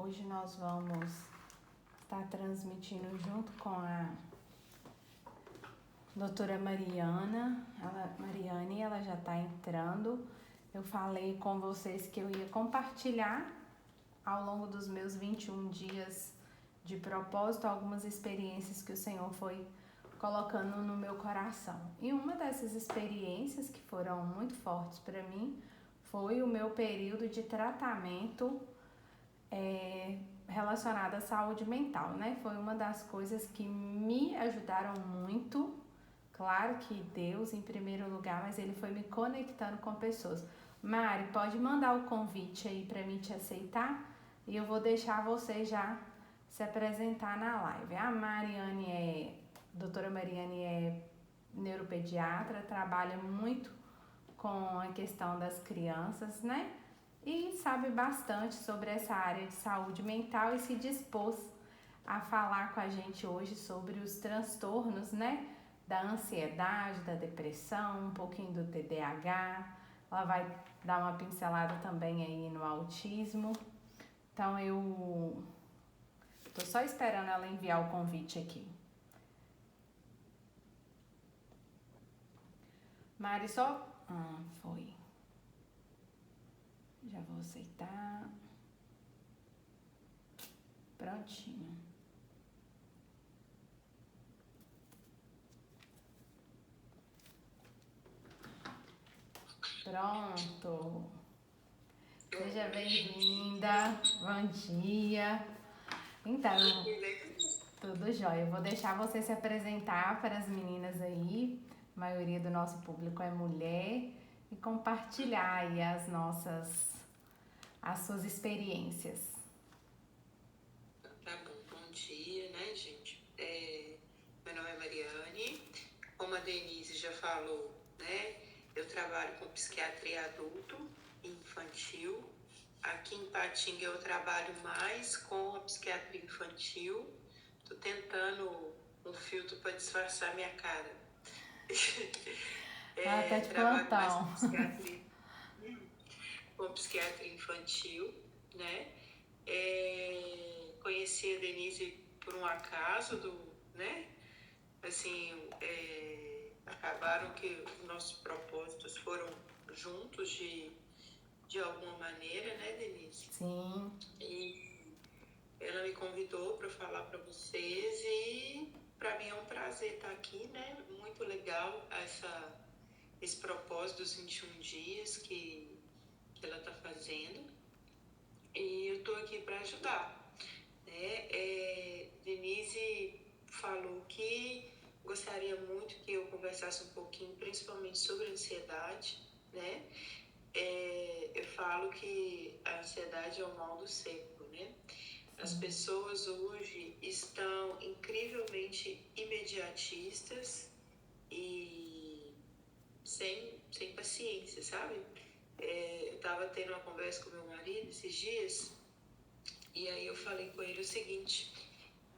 Hoje nós vamos estar transmitindo junto com a doutora Mariane, ela já está entrando. Eu falei com vocês que eu ia compartilhar ao longo dos meus 21 dias de propósito algumas experiências que o Senhor foi colocando no meu coração. E uma dessas experiências que foram muito fortes para mim foi o meu período de tratamento relacionado à saúde mental, né? Foi uma das coisas que me ajudaram muito. Claro que Deus em primeiro lugar, mas Ele foi me conectando com pessoas. Mari, pode mandar o convite aí para mim te aceitar e eu vou deixar você já se apresentar na live. A doutora Mariane é neuropediatra, trabalha muito com a questão das crianças, né? E sabe bastante sobre essa área de saúde mental e se dispôs a falar com a gente hoje sobre os transtornos, né? Da ansiedade, da depressão, um pouquinho do TDAH. Ela vai dar uma pincelada também aí no autismo. Então eu tô só esperando ela enviar o convite aqui. Mari, só... foi. Já vou aceitar. Prontinho. Pronto. Seja bem-vinda. Bom dia. Então, tudo jóia. Eu vou deixar você se apresentar para as meninas aí. A maioria do nosso público é mulher. E compartilhar aí as suas experiências. Tá bom, bom dia, né, gente? Meu nome é Mariane. Como a Denise já falou, né? Eu trabalho com psiquiatria adulto e infantil. Aqui em Patinga eu trabalho mais com a psiquiatria infantil. Tô tentando um filtro para disfarçar minha cara. Tá de Trabalho mais plantão. com psiquiatria infantil, né? Conheci a Denise por um acaso, né? Assim, acabaram que os nossos propósitos foram juntos de alguma maneira, né, Denise? Sim. E ela me convidou para falar para vocês e para mim é um prazer estar aqui, né? Muito legal esse propósito dos 21 dias que ela está fazendo. E eu estou aqui para ajudar, né? Denise falou que gostaria muito que eu conversasse um pouquinho, principalmente sobre ansiedade, né? Eu falo que a ansiedade é o mal do século, né? As pessoas hoje estão incrivelmente imediatistas e sem paciência, sabe? Eu estava tendo uma conversa com meu marido esses dias e aí eu falei com ele o seguinte,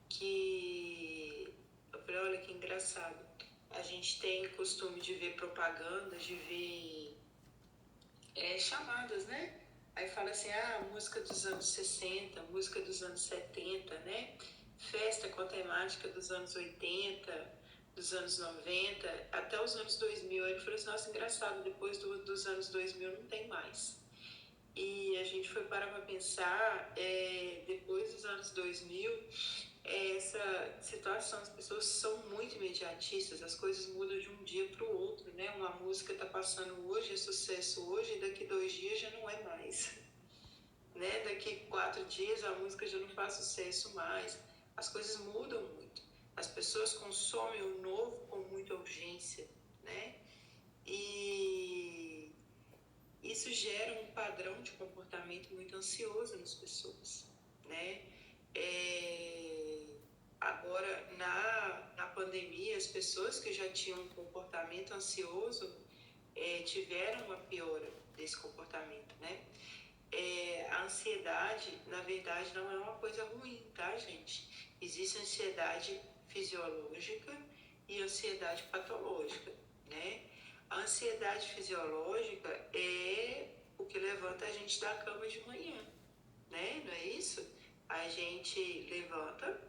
que eu falei, olha que engraçado, a gente tem costume de ver propagandas, de ver chamadas, né? Aí fala assim, música dos anos 60, música dos anos 70, né? Festa com a temática dos anos 80, dos anos 90, até os anos 2000. Aí ele falou assim, nossa, engraçado, depois dos anos 2000 não tem mais. E a gente foi parar para pensar, depois dos anos 2000, essa situação, as pessoas são muito imediatistas, as coisas mudam de um dia para o outro, né? Uma música está passando hoje, é sucesso hoje, e daqui 2 dias já não é mais, né? Daqui 4 dias a música já não faz sucesso mais, as coisas mudam muito, as pessoas consomem o novo com muita urgência, né? E isso gera um padrão de comportamento muito ansioso nas pessoas, né? Agora, na pandemia, as pessoas que já tinham um comportamento ansioso tiveram uma piora desse comportamento, né? A ansiedade, na verdade, não é uma coisa ruim, tá, gente? Existe ansiedade fisiológica e ansiedade patológica, né? A ansiedade fisiológica é o que levanta a gente da cama de manhã, né? Não é isso? a gente levanta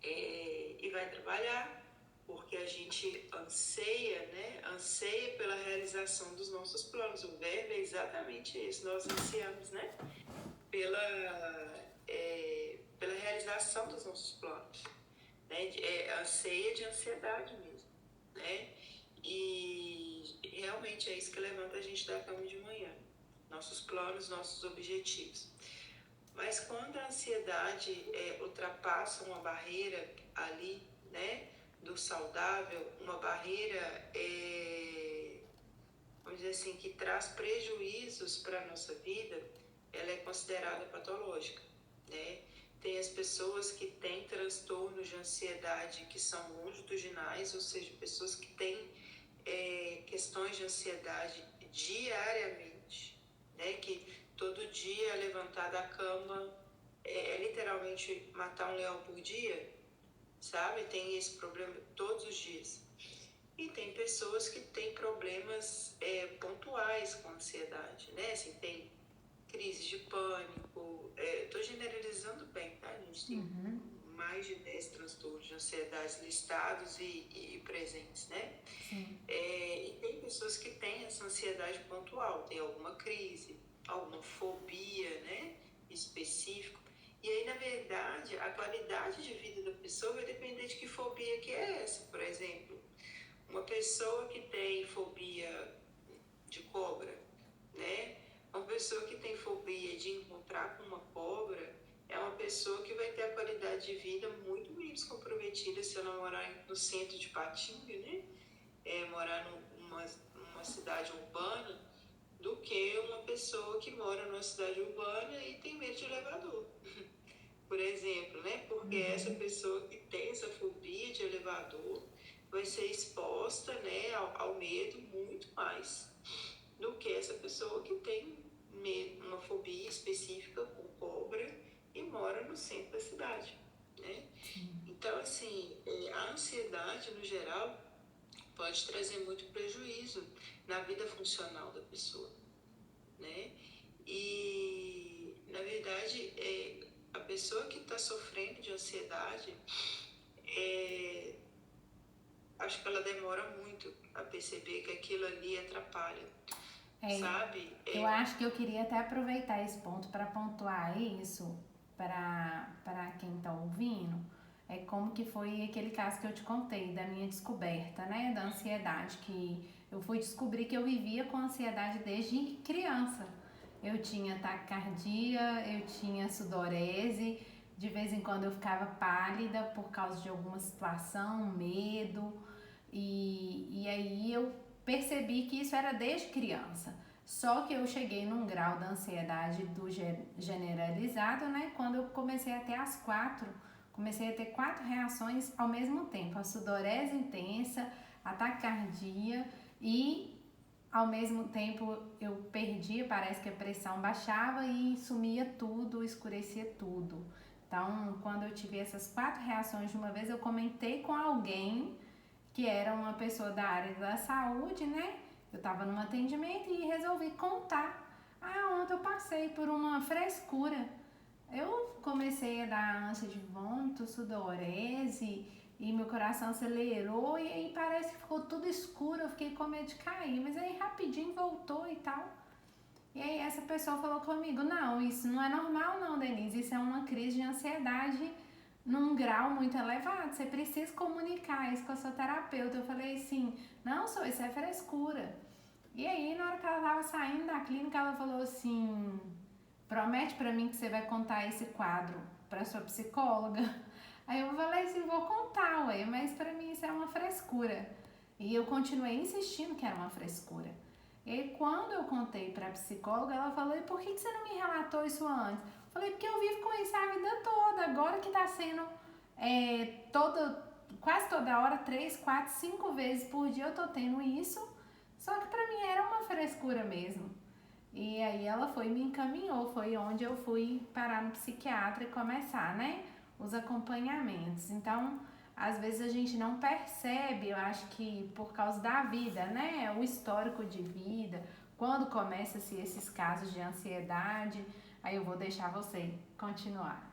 e vai trabalhar, porque a gente anseia, né? Anseia pela realização dos nossos planos. O verbo é exatamente isso, nós ansiamos, né? Pela realização dos nossos planos, né? Anseia de ansiedade mesmo, né? E realmente é isso que levanta a gente da cama de manhã, nossos planos, nossos objetivos. Mas quando a ansiedade ultrapassa uma barreira ali, né, do saudável, uma barreira, vamos dizer assim, que traz prejuízos para a nossa vida, ela é considerada patológica, né? Tem as pessoas que têm transtornos de ansiedade que são longitudinais, ou seja, pessoas que têm questões de ansiedade diariamente, né? Que todo dia levantar da cama é literalmente matar um leão por dia, sabe? Tem esse problema todos os dias. E tem pessoas que têm problemas pontuais com ansiedade, né? Assim, tem crise de pânico. Estou generalizando bem, tá? A gente tem mais de 10 transtornos de ansiedade listados e presentes, né? Sim. E tem pessoas que têm essa ansiedade pontual, tem alguma crise, alguma fobia, né? Específico. E aí, na verdade, a qualidade de vida da pessoa vai depender de que fobia que é essa. Por exemplo, uma pessoa que tem fobia de cobra, né? Uma pessoa que tem fobia de encontrar com uma cobra é uma pessoa que vai ter a qualidade de vida muito menos comprometida se ela morar no centro de Patinga, né? Morar numa cidade urbana, do que uma pessoa que mora numa cidade urbana e tem medo de elevador, por exemplo, né? Porque essa pessoa que tem essa fobia de elevador vai ser exposta, né, ao medo muito mais do que essa pessoa que tem uma fobia específica com cobra e mora no centro da cidade, né? Então, assim, a ansiedade, no geral, pode trazer muito prejuízo na vida funcional da pessoa, né? E, na verdade, a pessoa que está sofrendo de ansiedade, acho que ela demora muito a perceber que aquilo ali atrapalha, sabe? Eu acho que eu queria até aproveitar esse ponto para pontuar isso para quem está ouvindo. É como que foi aquele caso que eu te contei, da minha descoberta, né? Da ansiedade, que eu fui descobrir que eu vivia com ansiedade desde criança. Eu tinha taquicardia, eu tinha sudorese, de vez em quando eu ficava pálida por causa de alguma situação, medo. E aí eu percebi que isso era desde criança. Só que eu cheguei num grau da ansiedade do generalizado, né? Quando eu comecei a ter comecei a ter 4 reações ao mesmo tempo. A sudorese intensa, a taquicardia e ao mesmo tempo eu perdia, parece que a pressão baixava e sumia tudo, escurecia tudo. Então, quando eu tive essas 4 reações de uma vez, eu comentei com alguém que era uma pessoa da área da saúde, né? Eu estava num atendimento e resolvi contar. Ontem eu passei por uma frescura. Eu comecei a dar ânsia de vômito, sudorese e meu coração acelerou e aí parece que ficou tudo escuro, eu fiquei com medo de cair, mas aí rapidinho voltou e tal. E aí essa pessoa falou comigo, não, isso não é normal não, Denise, isso é uma crise de ansiedade num grau muito elevado, você precisa comunicar isso com a sua terapeuta. Eu falei assim, não, isso é frescura. E aí, na hora que ela tava saindo da clínica, ela falou assim, promete pra mim que você vai contar esse quadro pra sua psicóloga? Aí eu falei assim, vou contar, ué, mas pra mim isso é uma frescura. E eu continuei insistindo que era uma frescura. E aí, quando eu contei pra psicóloga, ela falou, e por que você não me relatou isso antes? Eu falei, porque eu vivo com isso a vida toda, agora que tá sendo quase toda hora, 3, 4, 5 vezes por dia eu tô tendo isso, só que pra mim era uma frescura mesmo. E aí ela foi e me encaminhou, foi onde eu fui parar no psiquiatra e começar, né, os acompanhamentos. Então, às vezes a gente não percebe, eu acho que por causa da vida, né, o histórico de vida, quando começa-se esses casos de ansiedade. Aí eu vou deixar você continuar.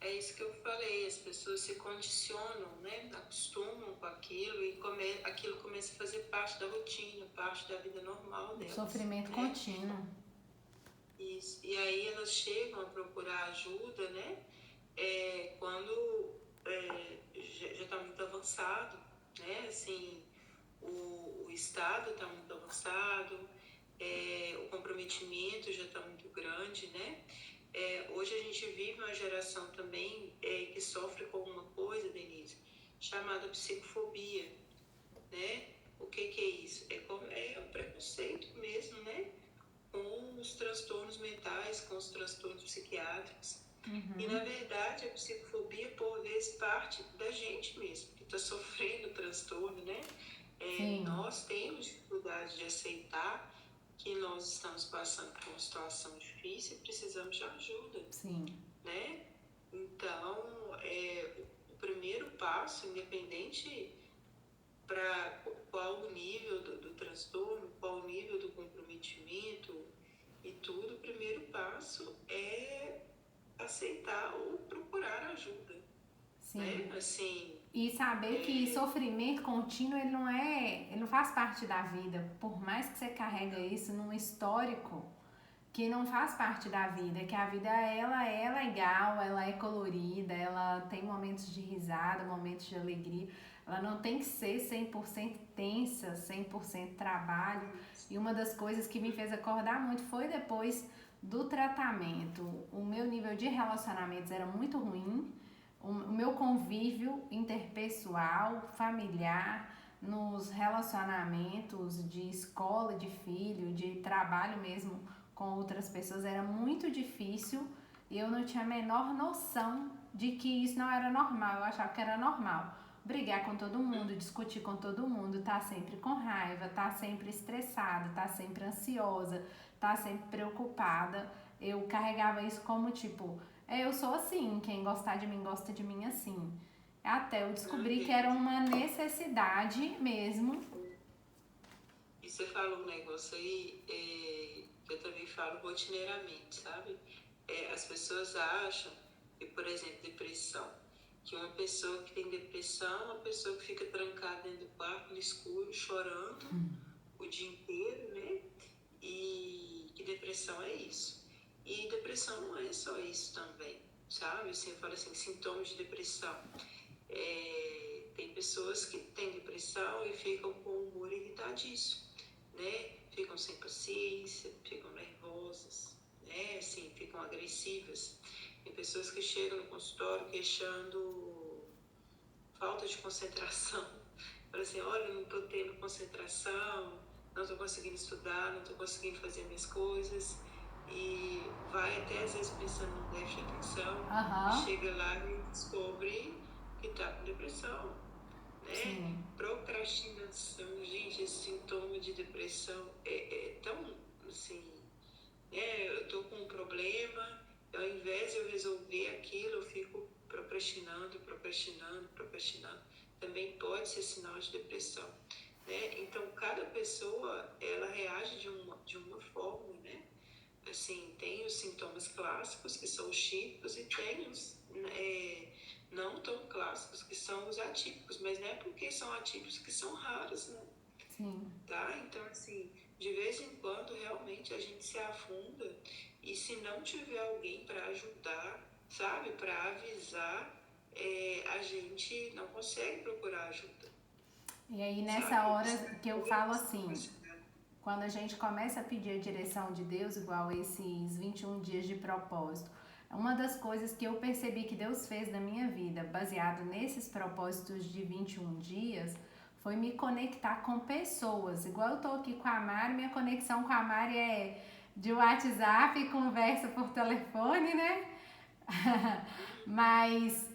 é isso que eu falei, as pessoas se condicionam, né? Acostumam com aquilo e aquilo começa a fazer parte da rotina, parte da vida normal delas. Sofrimento né? contínuo. Isso. E aí elas chegam a procurar ajuda, né? Quando já está muito avançado, né? Assim, o estado está muito avançado, o comprometimento já está muito grande, né? Hoje a gente vive uma geração também que sofre com uma coisa, Denise, chamada psicofobia, né? O que é isso? É um preconceito mesmo, né? Com os transtornos mentais, com os transtornos psiquiátricos. E, na verdade, a psicofobia, por vezes, parte da gente mesmo, que está sofrendo o transtorno, né? Nós temos dificuldade de aceitar que nós estamos passando por uma situação difícil e precisamos de ajuda. Sim. Né? Então, o primeiro passo, independente para qual o nível do transtorno, qual o nível do comprometimento e tudo, o primeiro passo é aceitar ou procurar ajuda. Sim. Né? Assim, e saber que sofrimento contínuo, ele não faz parte da vida. Por mais que você carrega isso num histórico que não faz parte da vida, que a vida ela é legal, ela é colorida, ela tem momentos de risada, momentos de alegria. Ela não tem que ser 100% tensa, 100% trabalho. E uma das coisas que me fez acordar muito foi depois do tratamento. O meu nível de relacionamentos era muito ruim. O meu convívio interpessoal, familiar, nos relacionamentos de escola, de filho, de trabalho mesmo com outras pessoas era muito difícil e eu não tinha a menor noção de que isso não era normal. Eu achava que era normal brigar com todo mundo, discutir com todo mundo, tá sempre com raiva, tá sempre estressada, tá sempre ansiosa, tá sempre preocupada. Eu carregava isso como tipo, eu sou assim, quem gostar de mim gosta de mim assim. Até eu descobri que era uma necessidade mesmo. E você fala um negócio aí, que eu também falo rotineiramente, sabe? As pessoas acham que, por exemplo, depressão, que uma pessoa que tem depressão é uma pessoa que fica trancada dentro do quarto, no escuro, chorando o dia inteiro, né? E que depressão é isso. E depressão não é só isso também, sabe? Assim, eu falo assim, sintomas de depressão. Tem pessoas que têm depressão e ficam com o humor irritadiço, né? Ficam sem paciência, ficam nervosas, né? Assim, ficam agressivas. Tem pessoas que chegam no consultório queixando falta de concentração. Falam assim, olha, não estou tendo concentração, não estou conseguindo estudar, não estou conseguindo fazer minhas coisas. E vai até às vezes pensando no déficit de atenção, e chega lá e descobre que está com depressão. Né? Procrastinação, gente, esse sintoma de depressão é tão assim, eu tô com um problema, ao invés de eu resolver aquilo, eu fico procrastinando. Também pode ser sinal de depressão, né? Então, cada pessoa, ela reage de uma forma, né? Assim, tem os sintomas clássicos, que são os típicos, e tem os não tão clássicos, que são os atípicos, mas não é porque são atípicos que são raros, né? Sim. Tá? Então, assim, de vez em quando, realmente, a gente se afunda e se não tiver alguém para ajudar, sabe, para avisar, a gente não consegue procurar ajuda. E aí, nessa hora que eu falo assim, quando a gente começa a pedir a direção de Deus, igual esses 21 dias de propósito, uma das coisas que eu percebi que Deus fez na minha vida, baseado nesses propósitos de 21 dias, foi me conectar com pessoas. Igual eu tô aqui com a Mari, minha conexão com a Mari é de WhatsApp e conversa por telefone, né? Mas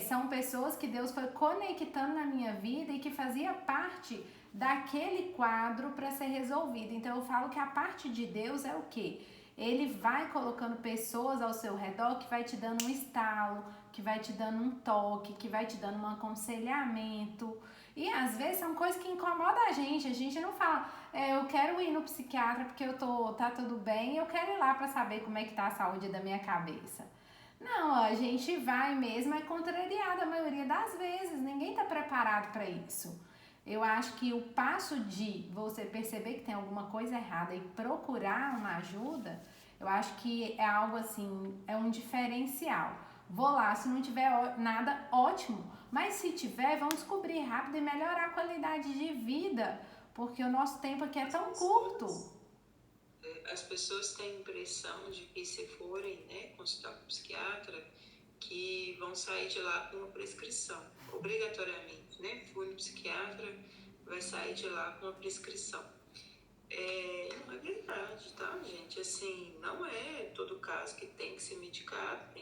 são pessoas que Deus foi conectando na minha vida e que fazia parte daquele quadro para ser resolvido. Então eu falo que a parte de Deus é o quê? Ele vai colocando pessoas ao seu redor que vai te dando um estalo, que vai te dando um toque, que vai te dando um aconselhamento. E às vezes são coisas que incomodam a gente não fala, eu quero ir no psiquiatra porque tá tudo bem, eu quero ir lá para saber como é que tá a saúde da minha cabeça. Não, a gente vai mesmo é contrariada a maioria das vezes. Ninguém está preparado para isso. Eu acho que o passo de você perceber que tem alguma coisa errada e procurar uma ajuda, eu acho que é algo assim, é um diferencial. Vou lá, se não tiver nada, ótimo. Mas se tiver, vamos descobrir rápido e melhorar a qualidade de vida, porque o nosso tempo aqui é tão curto. As pessoas têm a impressão de que se forem, né, consultar com um psiquiatra, que vão sair de lá com uma prescrição, obrigatoriamente, né? Fui no psiquiatra, vai sair de lá com uma prescrição. Não é verdade, tá, gente? Assim, não é todo caso que tem que ser medicado.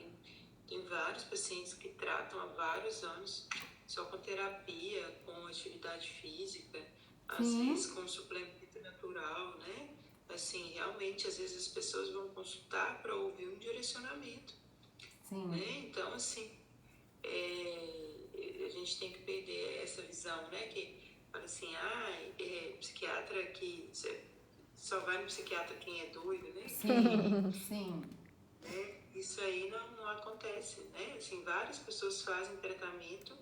Tem vários pacientes que tratam há vários anos só com terapia, com atividade física, às vezes com suplemento natural, né? Assim, realmente, às vezes as pessoas vão consultar para ouvir um direcionamento. Sim. Né? Então, assim, a gente tem que perder essa visão, né? Que fala assim, psiquiatra que só vai no psiquiatra quem é doido, né? Sim, sim. Isso aí não acontece, né? Assim, várias pessoas fazem tratamento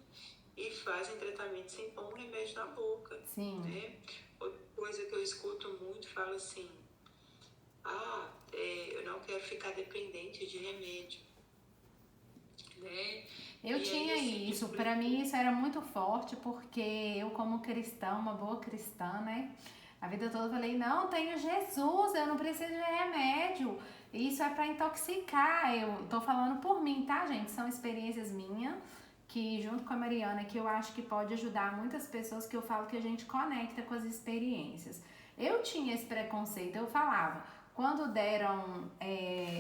e fazem tratamento sem pôr um remédio na boca. Sim. Né? Outra coisa que eu escuto muito, fala assim, eu não quero ficar dependente de remédio. Né? Eu tinha assim, isso, para mim isso era muito forte, porque eu como cristã, uma boa cristã, né? A vida toda eu falei, não, tenho Jesus, eu não preciso de remédio, isso é para intoxicar, eu tô falando por mim, tá, gente? São experiências minhas, que junto com a Mariana, que eu acho que pode ajudar muitas pessoas, que eu falo que a gente conecta com as experiências. Eu tinha esse preconceito, eu falava, quando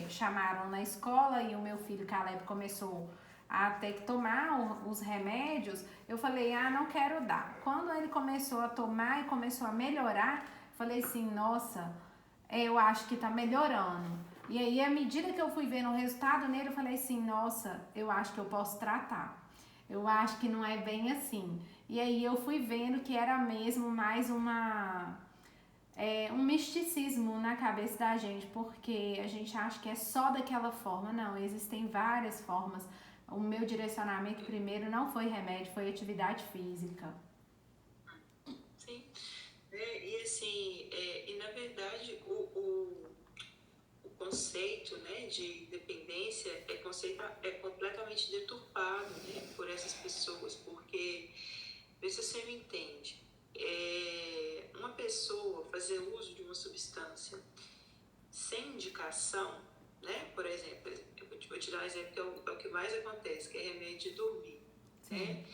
chamaram na escola e o meu filho Caleb começou a ter que tomar os remédios, eu falei, não quero dar. Quando ele começou a tomar e começou a melhorar, falei assim, nossa, eu acho que tá melhorando. E aí, à medida que eu fui vendo o resultado nele, eu falei assim, nossa, eu acho que eu posso tratar. Eu acho que não é bem assim. E aí eu fui vendo que era mesmo mais um misticismo na cabeça da gente, porque a gente acha que é só daquela forma. Não, existem várias formas. O meu direcionamento primeiro não foi remédio, foi atividade física. Sim. E assim, e na verdade o conceito, né, de dependência é completamente deturpado, né, por essas pessoas, porque, vê se você me entende, uma pessoa fazer uso de uma substância sem indicação, né, por exemplo, eu vou te dar um exemplo que é o que mais acontece, que é remédio de dormir. Né?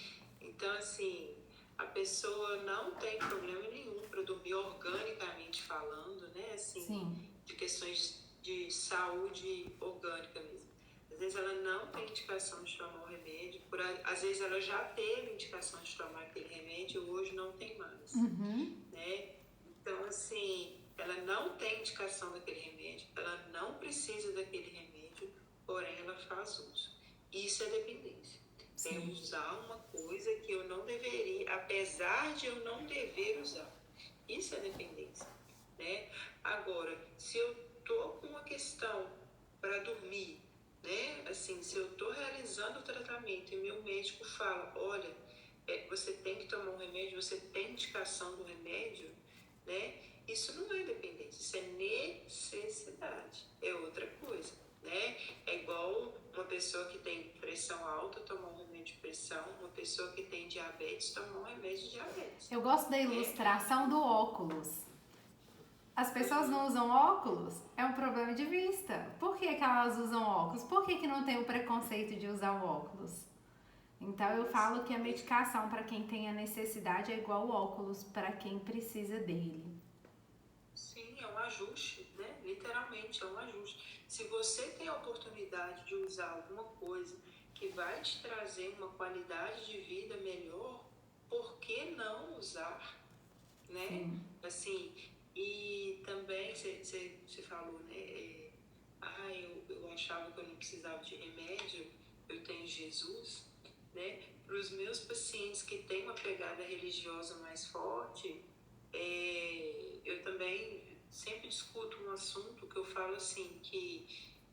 Então, assim, a pessoa não tem problema nenhum para dormir organicamente falando, né? Assim, Sim. De questões de saúde orgânica mesmo. Às vezes ela não tem indicação de tomar o remédio, às vezes ela já teve indicação de tomar aquele remédio e hoje não tem mais. Né? Então, assim, ela não tem indicação daquele remédio, ela não precisa daquele remédio, porém ela faz uso. Isso é dependência. É usar uma coisa que eu não deveria, apesar de eu não dever usar. Isso é dependência. Né? Agora, se eu estou com uma questão para dormir, né? Assim, se eu estou realizando o tratamento e meu médico fala, olha, você tem que tomar um remédio, você tem indicação do remédio, né? Isso não é dependência, isso é necessidade, é outra coisa, né? É igual uma pessoa que tem pressão alta tomar um remédio de pressão, uma pessoa que tem diabetes tomar um remédio de diabetes. Eu gosto da ilustração do óculos. As pessoas não usam óculos, é um problema de vista. Por que elas usam óculos? Por que não tem o preconceito de usar o óculos? Então eu falo que a medicação para quem tem a necessidade é igual o óculos para quem precisa dele. Sim, é um ajuste, né? Literalmente é um ajuste. Se você tem a oportunidade de usar alguma coisa que vai te trazer uma qualidade de vida melhor, por que não usar? Né? Sim. Assim, e também você falou, né? Eu achava que eu não precisava de remédio, eu tenho Jesus, né? Para os meus pacientes que têm uma pegada religiosa mais forte, eu também sempre discuto um assunto que eu falo assim, que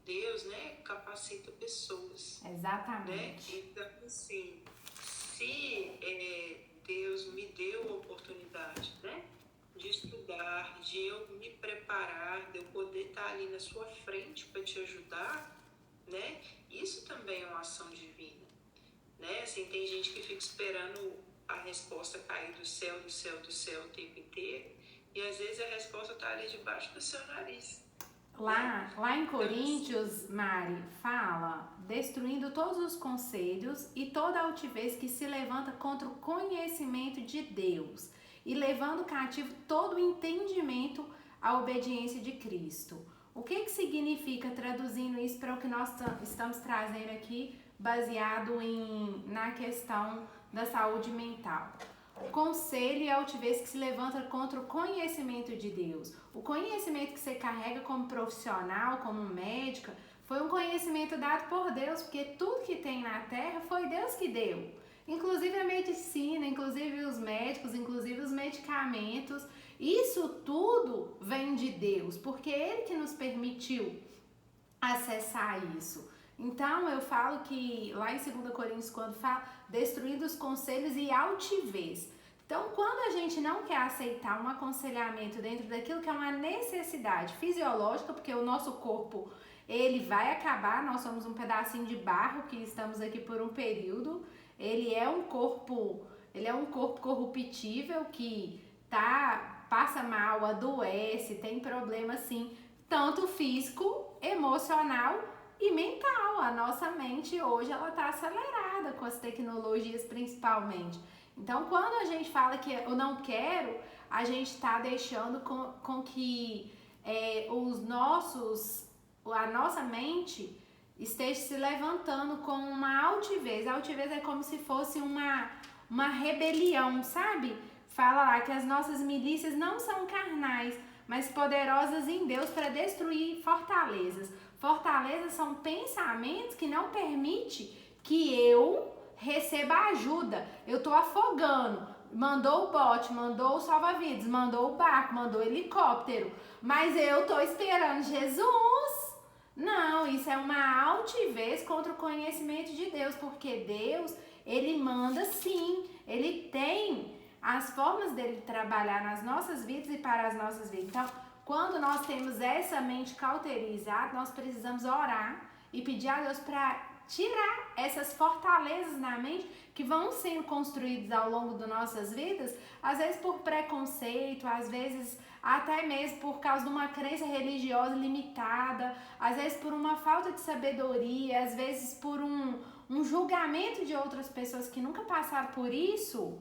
Deus, né, capacita pessoas. Exatamente. Né? Então, assim, se Deus me deu a oportunidade, né, de estudar, de eu me preparar, de eu poder estar ali na sua frente para te ajudar, né, isso também é uma ação divina. Né? Assim, tem gente que fica esperando a resposta cair do céu, do céu, do céu o tempo inteiro, e às vezes a resposta está ali debaixo do seu nariz. Lá em Coríntios, Mari, fala, destruindo todos os conselhos e toda altivez que se levanta contra o conhecimento de Deus e levando cativo todo o entendimento à obediência de Cristo. O que significa, traduzindo isso para o que nós estamos trazendo aqui, baseado na questão da saúde mental? Conselho e altivez que se levanta contra o conhecimento de Deus. O conhecimento que você carrega como profissional, como médica, foi um conhecimento dado por Deus, porque tudo que tem na Terra foi Deus que deu. Inclusive a medicina, inclusive os médicos, inclusive os medicamentos. Isso tudo vem de Deus, porque Ele que nos permitiu acessar isso. Então, eu falo que lá em 2 Coríntios, quando fala destruindo os conselhos e altivez. Então, quando a gente não quer aceitar um aconselhamento dentro daquilo que é uma necessidade fisiológica, porque o nosso corpo, ele vai acabar, nós somos um pedacinho de barro que estamos aqui por um período, ele é um corpo corruptível que passa mal, adoece, tem problema assim, tanto físico, emocional e mental. A nossa mente hoje ela está acelerada com as tecnologias principalmente. Então, quando a gente fala que eu não quero, a gente está deixando com que a nossa mente esteja se levantando com uma altivez. A altivez é como se fosse uma rebelião, sabe? Fala lá que as nossas milícias não são carnais, mas poderosas em Deus para destruir fortalezas. Fortalezas são pensamentos que não permitem que eu receba ajuda. Eu tô afogando. Mandou o bote, mandou o salva-vidas, mandou o barco, mandou o helicóptero. Mas eu tô esperando Jesus. Não, isso é uma altivez contra o conhecimento de Deus. Porque Deus, Ele manda sim. Ele tem as formas dele trabalhar nas nossas vidas e para as nossas vidas. Então, quando nós temos essa mente cauterizada, nós precisamos orar e pedir a Deus para tirar essas fortalezas na mente que vão sendo construídas ao longo das nossas vidas, às vezes por preconceito, às vezes até mesmo por causa de uma crença religiosa limitada, às vezes por uma falta de sabedoria, às vezes por um julgamento de outras pessoas que nunca passaram por isso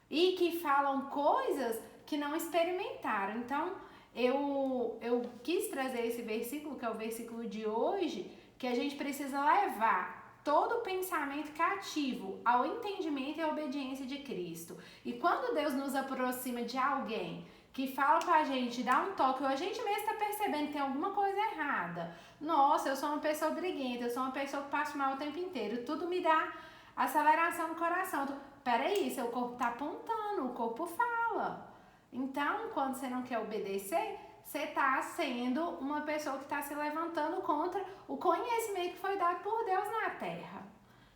e que falam coisas que não experimentaram. Então, eu quis trazer esse versículo, que é o versículo de hoje, que a gente precisa levar todo o pensamento cativo ao entendimento e à obediência de Cristo. E quando Deus nos aproxima de alguém que fala pra gente, dá um toque, ou a gente mesmo está percebendo que tem alguma coisa errada. Nossa, eu sou uma pessoa briguenta, eu sou uma pessoa que passo mal o tempo inteiro, tudo me dá aceleração no coração. Peraí, seu corpo tá apontando, o corpo fala. Então, quando você não quer obedecer, você está sendo uma pessoa que está se levantando contra o conhecimento que foi dado por Deus na terra.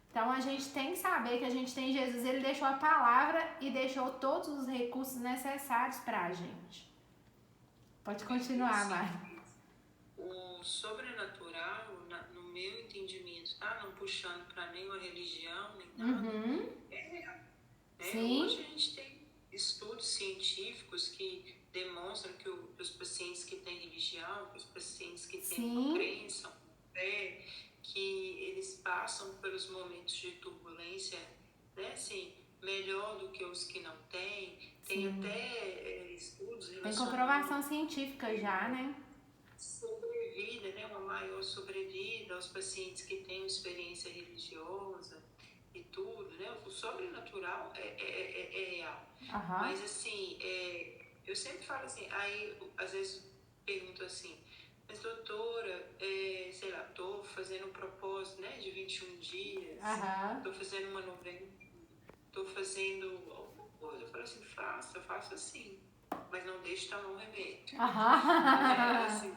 Então, a gente tem que saber que a gente tem Jesus, ele deixou a palavra e deixou todos os recursos necessários para a gente. Pode continuar, Mari. O sobrenatural, no meu entendimento, tá? Não puxando para nenhuma religião, nem nada, é real. Sim. Hoje a gente tem estudos científicos que demonstram que os pacientes que têm religião, os pacientes que têm uma crença, uma fé, que eles passam pelos momentos de turbulência, né, assim, melhor do que os que não têm. Tem até estudos relacionados... Tem comprovação científica já, né? Sobrevida, né, uma maior sobrevida aos pacientes que têm uma experiência religiosa e tudo, né? O sobrenatural é real. Mas, assim, eu sempre falo assim, aí às vezes pergunto assim, mas doutora, sei lá, tô fazendo um propósito, né, de 21 dias, tô fazendo uma novena, tô fazendo alguma coisa. Eu falo assim, faça assim, mas não deixe tomar um remédio. Assim,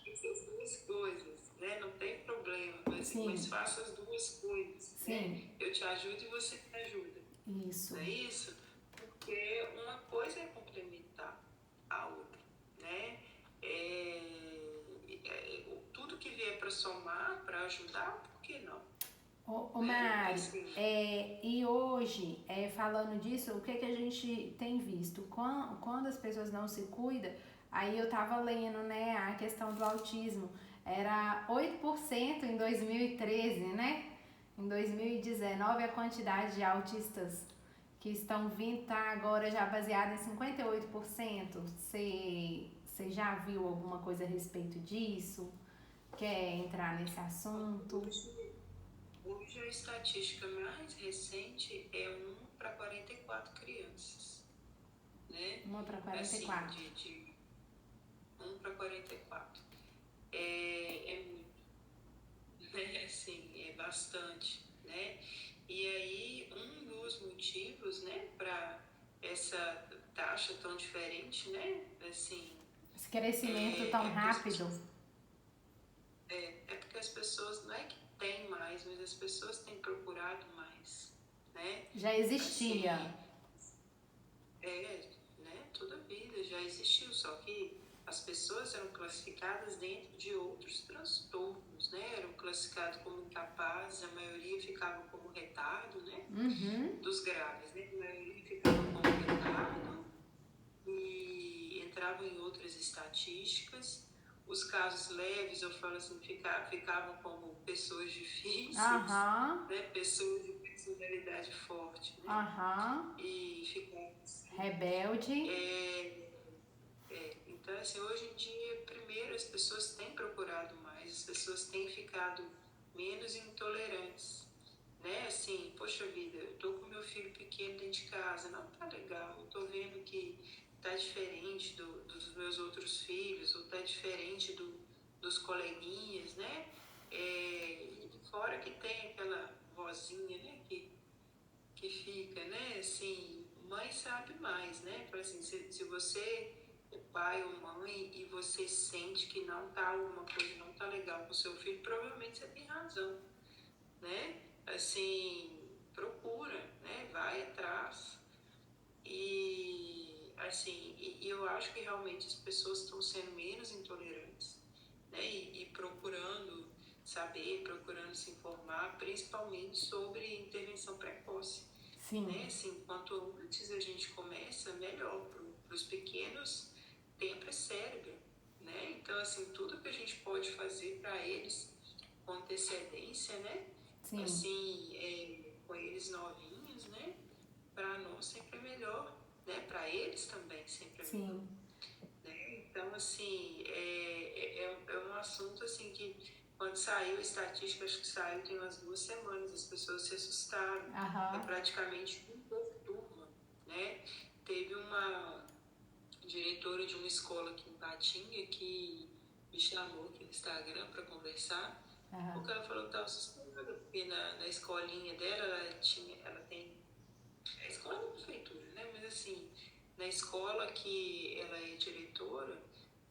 essas duas coisas, né? Não tem problema, mas faça as duas coisas. Sim. Né? Eu te ajudo e você me ajuda. Isso. Não é isso? Porque uma coisa é complementar a outra, né? Tudo que vier para somar, para ajudar, por que não? Mari, e hoje, falando disso, o que a gente tem visto? Quando as pessoas não se cuidam, aí eu tava lendo, né, a questão do autismo, era 8% em 2013, né? Em 2019, a quantidade de autistas que estão vindo tá agora já baseada em 58%. Você já viu alguma coisa a respeito disso? Quer entrar nesse assunto? Hoje a estatística mais recente é 1 para 44 crianças, né? 1 para 44. Assim, de 1 para 44. É muito, né? Assim, é bastante, né? E aí, um dos motivos, né, para essa taxa tão diferente, né? Assim, esse crescimento tão rápido. É porque as pessoas, não é que tem mais, mas as pessoas têm procurado mais, né? Já existia. Assim, né? Toda a vida já existiu, só que as pessoas eram classificadas dentro de outros transtornos, né? Eram classificados como incapazes, a maioria ficava como retardo, né? Uhum. Dos graves, né? A maioria ficava como retardo e entravam em outras estatísticas. Os casos leves, eu falo assim, ficavam como pessoas difíceis, né? Pessoas de personalidade forte, né? E ficavam assim, rebelde. Então, assim, hoje em dia, primeiro, as pessoas têm procurado mais, as pessoas têm ficado menos intolerantes, né? Assim, poxa vida, eu tô com meu filho pequeno dentro de casa, não tá legal, eu tô vendo que tá diferente dos meus outros filhos, ou tá diferente dos coleguinhas, né? Fora que tem aquela vozinha, né? Que fica, né? Assim, mãe sabe mais, né? Assim, se você é pai ou mãe e você sente que não tá alguma coisa, não tá legal com o seu filho, provavelmente você tem razão, né? Assim, procura, né? Vai atrás. E, assim, eu acho que realmente as pessoas estão sendo menos intolerantes, né? E procurando saber, procurando se informar, principalmente sobre intervenção precoce. Sim. Né? Assim, quanto antes a gente começa, melhor. Para os pequenos, tempo é cérebro. Né? Então, assim, tudo que a gente pode fazer para eles com antecedência, né? Sim. Assim, com eles novinhos, né? Para nós sempre é melhor, né? Para eles também sempre é melhor. Sim. Né? Então, assim, é um assunto assim que quando saiu a estatística, acho que saiu tem umas 2 semanas, as pessoas se assustaram. É praticamente um por turma, né? Teve uma diretora de uma escola aqui em Patinga que me chamou aqui no Instagram para conversar, porque ela falou que estava assustada, porque na escolinha dela, ela tem a escola da prefeitura, né? Mas assim, na escola que ela é diretora,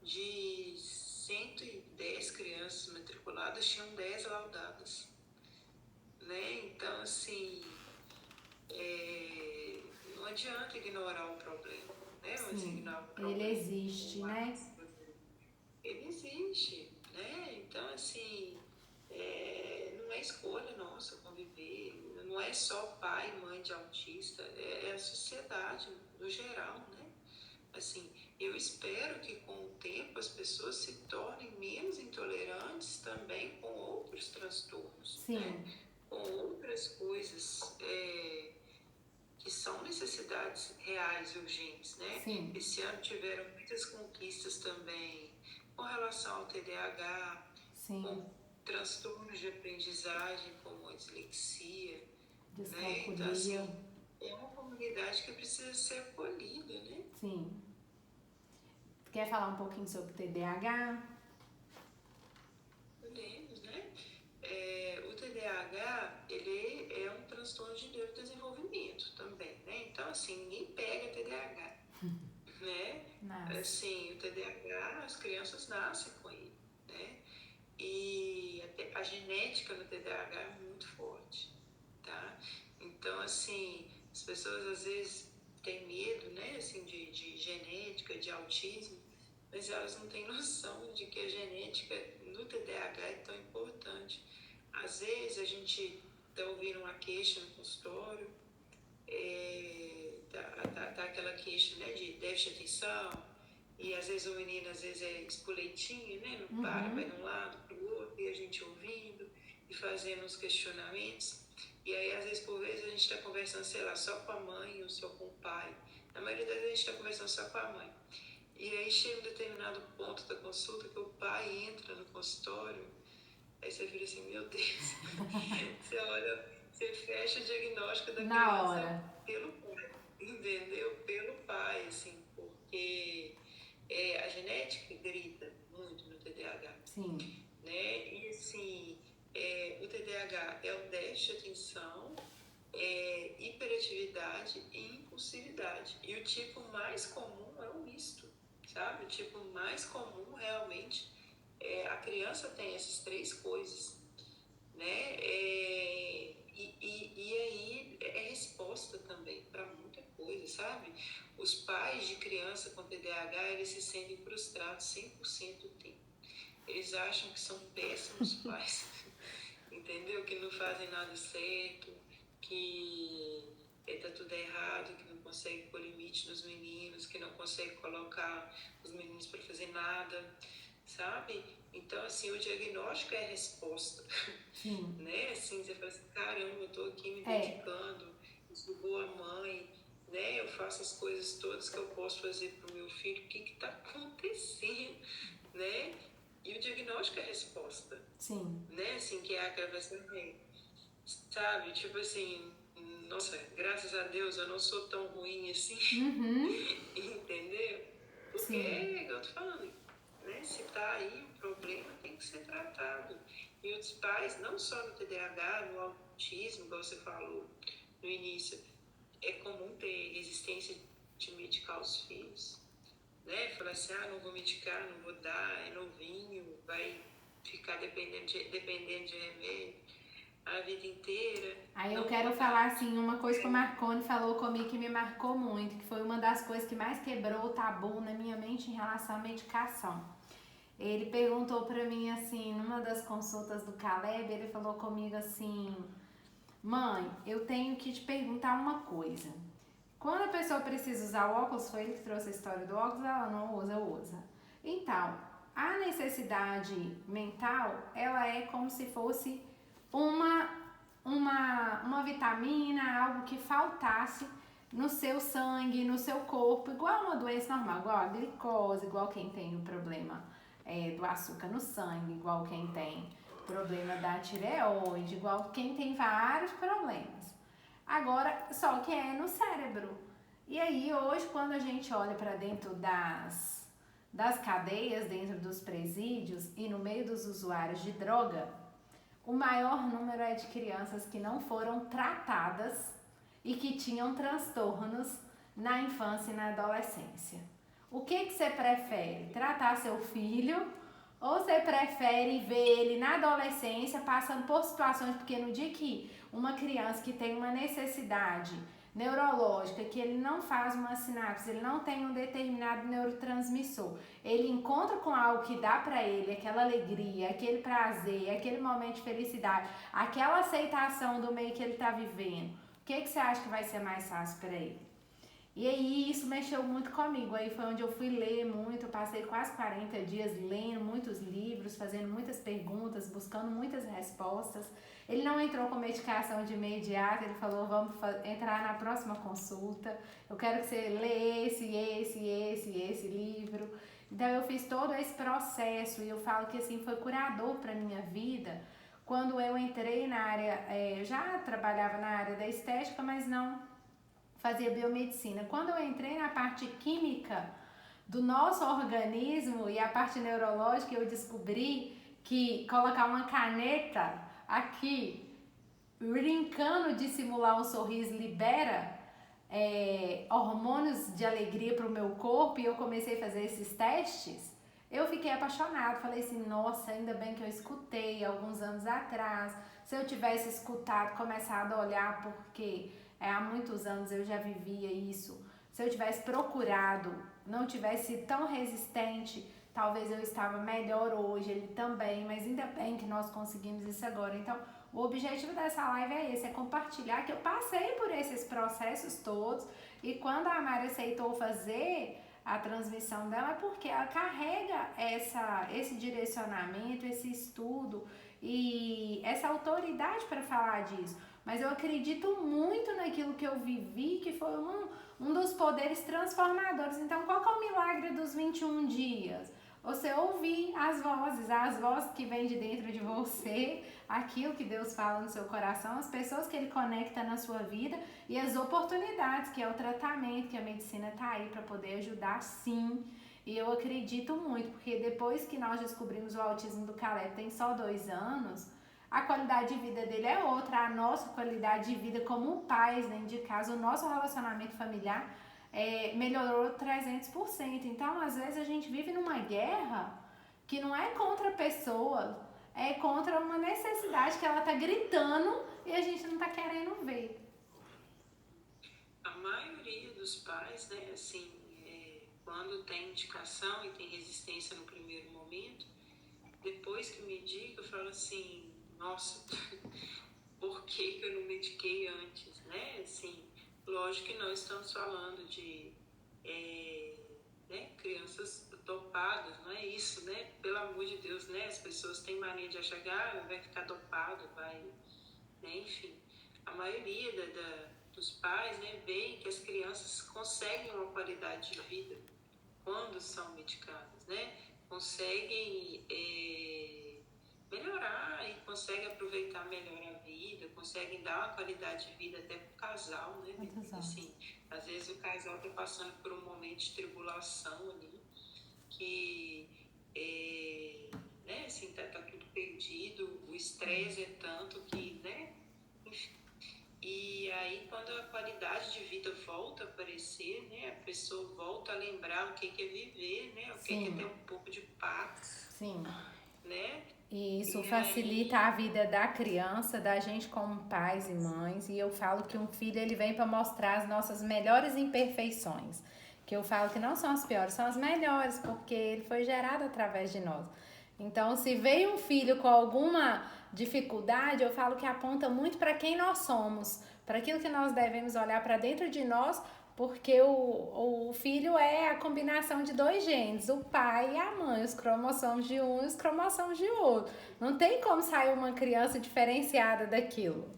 de 110 crianças matriculadas, tinham 10 laudadas, né? Então, assim, não adianta ignorar o problema, né? Sim, ele existe, né? Ele existe, né? Então, assim, não é escolha nossa conviver, não é só pai e mãe de autista, é a sociedade no geral, né? Assim, eu espero que com o tempo as pessoas se tornem menos intolerantes também com outros transtornos, né? Com outras coisas que são necessidades reais e urgentes, né? Sim. Esse ano tiveram muitas conquistas também com relação ao TDAH, com transtornos de aprendizagem como a dislexia, né? Então, assim, é uma comunidade que precisa ser acolhida, né? Sim. Quer falar um pouquinho sobre TDAH? Podemos, né? O TDAH, ele é um transtorno de neurodesenvolvimento também, né? Então, assim, ninguém pega TDAH, né? Assim, o TDAH, as crianças nascem com ele, né? e a genética no TDAH é muito forte, tá? Então, assim, as pessoas às vezes têm medo, né, assim, de genética, de autismo, mas elas não têm noção de que a genética no TDAH é tão importante. Às vezes a gente está ouvindo uma queixa no consultório, tá aquela queixa, né, de déficit de atenção, e às vezes o menino é espoletinho, né, não para, vai de um lado para o outro, e a gente ouvindo e fazendo uns questionamentos. E aí, às vezes, por vezes, a gente está conversando, sei lá, só com a mãe ou só com o pai. Na maioria das vezes, a gente está conversando só com a mãe. E aí, chega um determinado ponto da consulta que o pai entra no consultório, aí você vira assim, meu Deus. Você olha, você fecha o diagnóstico da Na criança hora. pelo pai, entendeu? Pelo pai, assim, porque a genética grita muito no TDAH. Sim. Né? E assim, o TDAH é o déficit de atenção, hiperatividade e impulsividade. E o tipo mais comum é o misto, sabe? O tipo mais comum realmente a criança tem essas três coisas, né? E aí é resposta também para muita coisa, sabe? Os pais de criança com TDAH, eles se sentem frustrados 100% do tempo. Eles acham que são péssimos pais, entendeu? Que não fazem nada certo, que tá tudo errado, que não consegue pôr limite nos meninos, que não consegue colocar os meninos para fazer nada, sabe? Então, assim, o diagnóstico é a resposta, né? Assim, você fala assim, caramba, eu tô aqui me dedicando, eu sou boa mãe, né? Eu faço as coisas todas que eu posso fazer pro meu filho, o que tá acontecendo, né? E o diagnóstico é a resposta. Sim. Né? Assim, que é aquela pessoa, sabe? Tipo assim, nossa, graças a Deus eu não sou tão ruim assim. Entendeu? Porque é eu tô falando, né? Se tá aí, o problema tem que ser tratado. E os pais, não só no TDAH, no autismo, como você falou no início, é comum ter resistência de medicar os filhos. Né? Falar assim, não vou medicar, não vou dar, é novinho, vai ficar dependendo de remédio a vida inteira. Aí eu quero falar assim, uma coisa que o Marconi falou comigo que me marcou muito, que foi uma das coisas que mais quebrou o tabu na minha mente em relação à medicação. Ele perguntou pra mim assim, numa das consultas do Caleb, ele falou comigo assim, mãe, eu tenho que te perguntar uma coisa. Quando a pessoa precisa usar o óculos, foi ele que trouxe a história do óculos, ela não usa. Então, a necessidade mental, ela é como se fosse uma vitamina, algo que faltasse no seu sangue, no seu corpo, igual uma doença normal, igual a glicose, igual quem tem o problema do açúcar no sangue, igual quem tem problema da tireoide, igual quem tem vários problemas. Agora, só que é no cérebro. E aí, hoje, quando a gente olha para dentro das cadeias, dentro dos presídios e no meio dos usuários de droga, o maior número é de crianças que não foram tratadas e que tinham transtornos na infância e na adolescência. O que você prefere? Tratar seu filho ou você prefere ver ele na adolescência passando por situações, porque no dia que uma criança que tem uma necessidade neurológica, que ele não faz uma sinapse, ele não tem um determinado neurotransmissor, ele encontra com algo que dá pra ele aquela alegria, aquele prazer, aquele momento de felicidade, aquela aceitação do meio que ele tá vivendo, o que você acha que vai ser mais fácil pra ele? E aí isso mexeu muito comigo, aí foi onde eu fui ler muito, eu passei quase 40 dias lendo muitos livros, fazendo muitas perguntas, buscando muitas respostas. Ele não entrou com medicação de imediato, ele falou, vamos entrar na próxima consulta, eu quero que você lê esse livro. Então eu fiz todo esse processo e eu falo que assim foi curador para minha vida. Quando eu entrei na área, eu já trabalhava na área da estética, mas não fazia biomedicina. Quando eu entrei na parte química do nosso organismo e a parte neurológica, eu descobri que colocar uma caneta aqui, brincando de simular um sorriso, libera hormônios de alegria para o meu corpo, e eu comecei a fazer esses testes. eu fiquei apaixonada. Falei assim, nossa, ainda bem que eu escutei alguns anos atrás. Se eu tivesse escutado, começado a olhar, porque há muitos anos eu já vivia isso. Se eu tivesse procurado, não tivesse sido tão resistente, talvez eu estava melhor hoje, ele também, mas ainda bem que nós conseguimos isso agora. Então, o objetivo dessa live é esse, é compartilhar que eu passei por esses processos todos e quando a Mari aceitou fazer a transmissão dela é porque ela carrega esse direcionamento, esse estudo e essa autoridade para falar disso. Mas eu acredito muito naquilo que eu vivi, que foi um dos poderes transformadores. Então, qual que é o milagre dos 21 dias? Você ouvir as vozes que vêm de dentro de você, aquilo que Deus fala no seu coração, as pessoas que Ele conecta na sua vida e as oportunidades, que é o tratamento, que a medicina está aí para poder ajudar, sim. E eu acredito muito, porque depois que nós descobrimos o autismo do Caleb, tem só 2 anos, a qualidade de vida dele é outra, a nossa qualidade de vida como pais, dentro de casa, o nosso relacionamento familiar melhorou 300%. Então, às vezes, a gente vive numa guerra que não é contra a pessoa, é contra uma necessidade que ela tá gritando e a gente não tá querendo ver. A maioria dos pais, né, assim, quando tem indicação e tem resistência no primeiro momento, depois que medica, eu falo assim, nossa, por que eu não mediquei antes, né? Assim, lógico que nós estamos falando de crianças dopadas, não é isso, né? Pelo amor de Deus, né? As pessoas têm mania de achar que vai ficar dopado, vai, né? Enfim, a maioria dos pais, né, veem que as crianças conseguem uma qualidade de vida quando são medicadas, né? Conseguem melhorar e conseguem aproveitar melhor a vida, conseguem dar uma qualidade de vida até para o casal, né? Assim, às vezes o casal está passando por um momento de tribulação ali, que né, assim, tá tudo perdido, o estresse é tanto que, né? Enfim. E aí, quando a qualidade de vida volta a aparecer, né, a pessoa volta a lembrar o que é viver, né, o que é ter um pouco de paz. Sim. Né? E isso facilita a vida da criança, da gente como pais e mães. E eu falo que um filho ele vem para mostrar as nossas melhores imperfeições. Que eu falo que não são as piores, são as melhores, porque ele foi gerado através de nós. Então, se veio um filho com alguma dificuldade, eu falo que aponta muito para quem nós somos, para aquilo que nós devemos olhar para dentro de nós, porque o filho é a combinação de 2 genes, o pai e a mãe, os cromossomos de um e os cromossomos de outro. Não tem como sair uma criança diferenciada daquilo.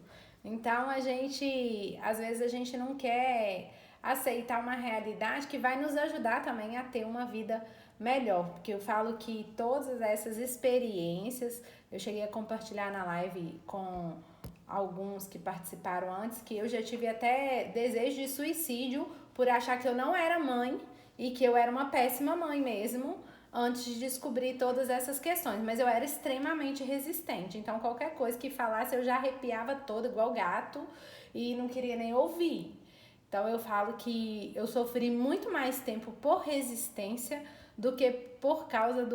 Então, às vezes a gente não quer aceitar uma realidade que vai nos ajudar também a ter uma vida melhor, porque eu falo que todas essas experiências, eu cheguei a compartilhar na live com alguns que participaram antes, que eu já tive até desejo de suicídio por achar que eu não era mãe e que eu era uma péssima mãe mesmo, antes de descobrir todas essas questões, mas eu era extremamente resistente, então qualquer coisa que falasse eu já arrepiava toda igual gato e não queria nem ouvir. Então eu falo que eu sofri muito mais tempo por resistência do que por causa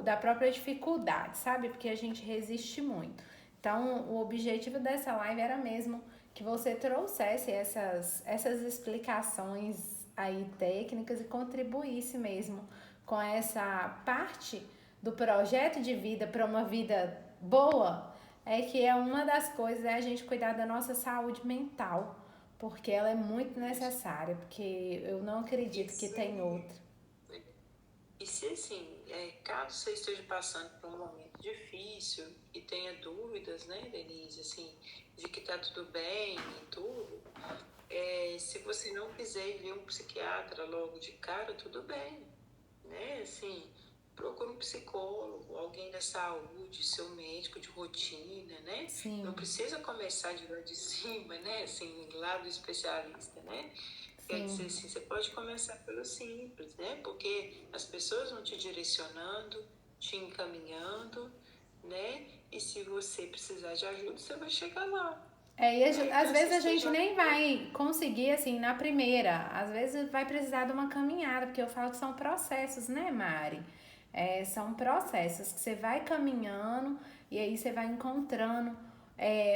da própria dificuldade, sabe? Porque a gente resiste muito. Então, o objetivo dessa live era mesmo que você trouxesse essas explicações aí técnicas e contribuísse mesmo com essa parte do projeto de vida para uma vida boa, que é uma das coisas é a gente cuidar da nossa saúde mental, porque ela é muito necessária, porque eu não acredito que tem outra. E se assim, caso você esteja passando por um momento difícil e tenha dúvidas, né, Denise, assim, de que tá tudo bem e tudo, se você não quiser ir ver um psiquiatra logo de cara, tudo bem, né, assim, procura um psicólogo, alguém da saúde, seu médico de rotina, né? Sim. Não precisa começar de lá de cima, né, assim, lá do especialista, né? Quer dizer assim, você pode começar pelo simples, né? Porque as pessoas vão te direcionando, te encaminhando, né? E se você precisar de ajuda, você vai chegar lá. E às vezes a gente nem vai conseguir, assim, na primeira. Às vezes vai precisar de uma caminhada, porque eu falo que são processos, né, Mari? São processos que você vai caminhando e aí você vai encontrando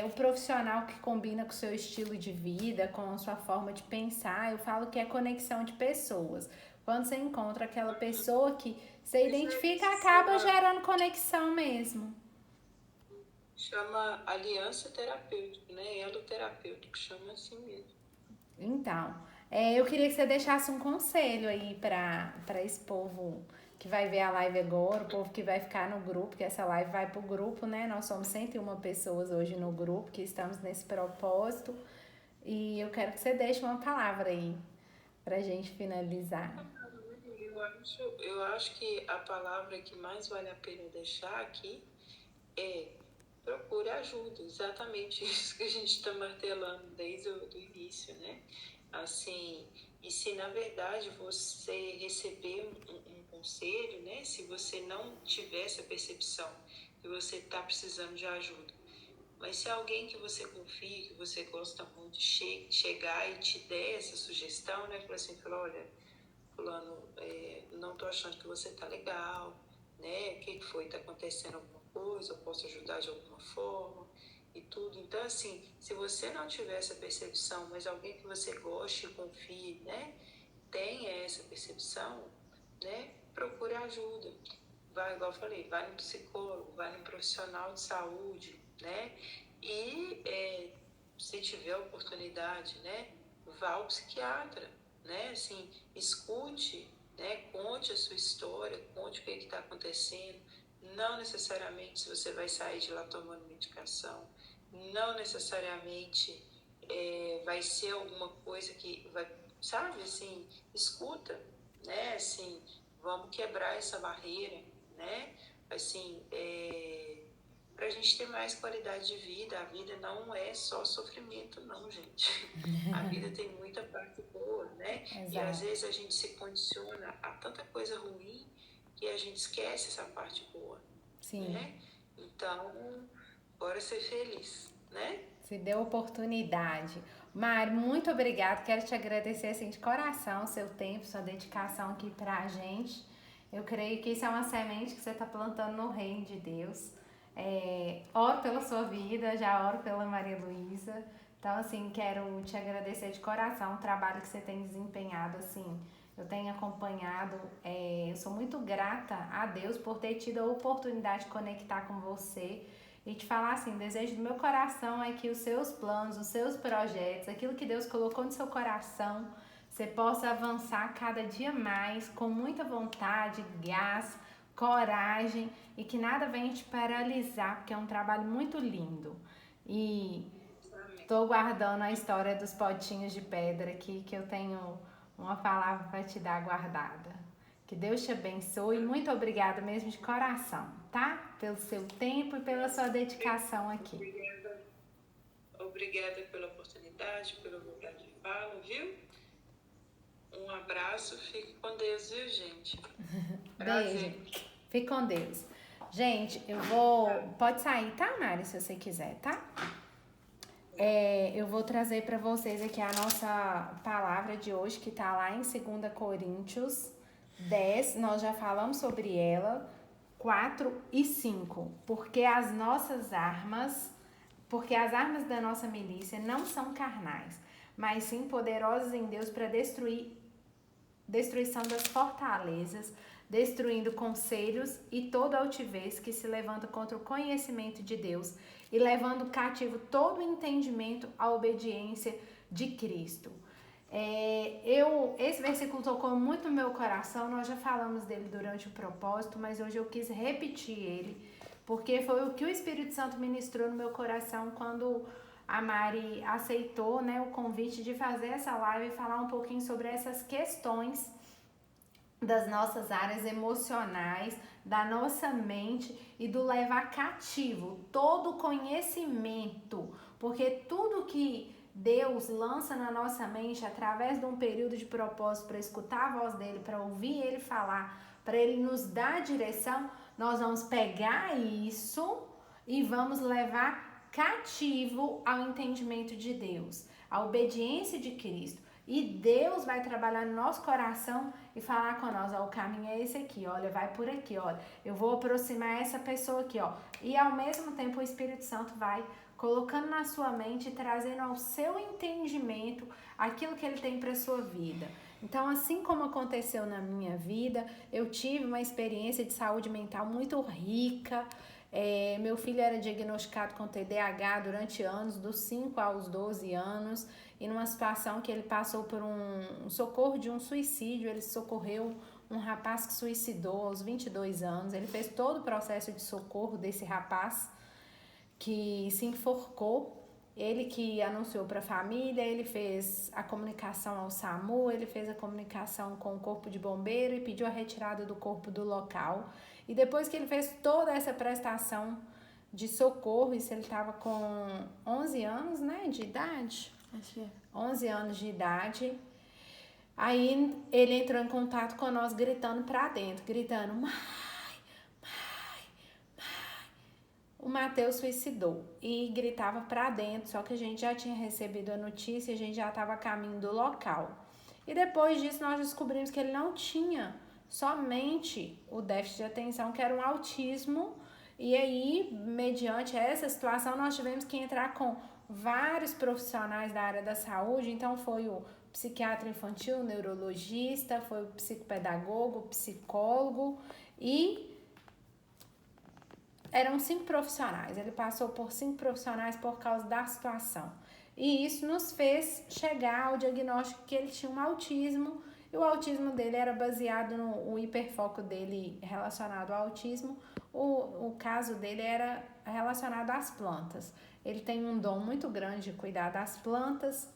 o profissional que combina com o seu estilo de vida, com a sua forma de pensar. Eu falo que é conexão de pessoas. Quando você encontra aquela pessoa que você Isso aí identifica, se acaba chama, gerando conexão mesmo. chama aliança terapêutica, né? Elo terapêutico, chama assim mesmo. Então, eu queria que você deixasse um conselho aí para esse povo que vai ver a live agora, o povo que vai ficar no grupo, que essa live vai pro grupo, né? Nós somos 101 pessoas hoje no grupo que estamos nesse propósito. E eu quero que você deixe uma palavra aí pra gente finalizar. Eu acho que a palavra que mais vale a pena deixar aqui é procure ajuda, exatamente isso que a gente está martelando desde o do início, né? Assim, e se na verdade você receber um conselho, né? Se você não tiver essa percepção que você está precisando de ajuda, mas se alguém que você confia, que você gosta muito, chegar e te der essa sugestão, né? Falar, olha, fulano, não tô achando que você tá legal, né? O que foi? Tá acontecendo alguma coisa? Eu posso ajudar de alguma forma? E tudo. Então, assim, se você não tiver essa percepção, mas alguém que você goste e confie, né? Tenha essa percepção, né? Procure ajuda. Vai, igual eu falei, vai no psicólogo, vai no profissional de saúde, né? E se tiver oportunidade, né? Vá ao psiquiatra, né? Assim, escute, né? Conte a sua história, conte o que está acontecendo. Não necessariamente se você vai sair de lá tomando medicação, não necessariamente vai ser alguma coisa que vai, sabe, assim, escuta, né? Assim, vamos quebrar essa barreira, né? Assim, para a gente ter mais qualidade de vida. A vida não é só sofrimento, não, gente. A vida tem muita parte boa, né? E às Exato. vezes a gente se condiciona a tanta coisa ruim que a gente esquece essa parte boa, Sim. né? Então, bora ser feliz, né? Se deu oportunidade. Mari, muito obrigada. Quero te agradecer assim, de coração o seu tempo, sua dedicação aqui pra gente. Eu creio que isso é uma semente que você está plantando no reino de Deus. Oro pela sua vida, já oro pela Maria Luísa. Então, assim, quero te agradecer de coração o trabalho que você tem desempenhado, assim. Eu tenho acompanhado, eu sou muito grata a Deus por ter tido a oportunidade de conectar com você e te falar assim, o desejo do meu coração é que os seus planos, os seus projetos, aquilo que Deus colocou no seu coração, você possa avançar cada dia mais com muita vontade, gás, coragem e que nada venha te paralisar, porque é um trabalho muito lindo. E estou guardando a história dos potinhos de pedra aqui, que eu tenho uma palavra para te dar guardada. Que Deus te abençoe e muito obrigada mesmo de coração, tá? Pelo seu tempo e pela sua dedicação aqui. Obrigada pela oportunidade, pelo lugar de fala, viu? Um abraço, fique com Deus, viu, gente? Beijo. Prazer. Fique com Deus. Gente, eu vou. Pode sair, tá, Mari, se você quiser, tá? Eu vou trazer para vocês aqui a nossa palavra de hoje, que tá lá em 2 Coríntios 10. Nós já falamos sobre ela. 4 e 5. Porque as armas da nossa milícia não são carnais, mas sim poderosas em Deus para destruição das fortalezas, destruindo conselhos e toda altivez que se levanta contra o conhecimento de Deus e levando cativo todo o entendimento à obediência de Cristo. Esse versículo tocou muito no meu coração, nós já falamos dele durante o propósito, mas hoje eu quis repetir ele, porque foi o que o Espírito Santo ministrou no meu coração quando a Mari aceitou, né, o convite de fazer essa live e falar um pouquinho sobre essas questões das nossas áreas emocionais, da nossa mente e do levar cativo todo o conhecimento, porque tudo que Deus lança na nossa mente através de um período de propósito para escutar a voz dele, para ouvir ele falar, para ele nos dar direção, nós vamos pegar isso e vamos levar cativo ao entendimento de Deus, à obediência de Cristo. E Deus vai trabalhar no nosso coração e falar com nós, ó, o caminho é esse aqui, olha, vai por aqui, olha, eu vou aproximar essa pessoa aqui, ó. E ao mesmo tempo o Espírito Santo vai colocando na sua mente e trazendo ao seu entendimento aquilo que ele tem para sua vida. Então, assim como aconteceu na minha vida, eu tive uma experiência de saúde mental muito rica. Meu filho era diagnosticado com TDAH durante anos, dos 5 aos 12 anos, e numa situação que ele passou por um socorro de um suicídio, ele socorreu um rapaz que suicidou aos 22 anos, ele fez todo o processo de socorro desse rapaz que se enforcou, ele que anunciou para a família, ele fez a comunicação ao SAMU, ele fez a comunicação com o corpo de bombeiro e pediu a retirada do corpo do local. E depois que ele fez toda essa prestação de socorro, isso ele estava com 11 anos, né, de idade? Acho que é. 11 anos de idade. Aí ele entrou em contato com nós gritando pra dentro, gritando, mãe. O Matheus suicidou e gritava pra dentro, só que a gente já tinha recebido a notícia, a gente já estava a caminho do local. E depois disso nós descobrimos que ele não tinha somente o déficit de atenção, que era um autismo. E aí, mediante essa situação, nós tivemos que entrar com vários profissionais da área da saúde. Então foi o psiquiatra infantil, o neurologista, foi o psicopedagogo, o psicólogo e eram 5 profissionais. Ele passou por 5 profissionais por causa da situação. E isso nos fez chegar ao diagnóstico que ele tinha um autismo. E o autismo dele era baseado no hiperfoco dele relacionado ao autismo. O caso dele era relacionado às plantas. Ele tem um dom muito grande de cuidar das plantas,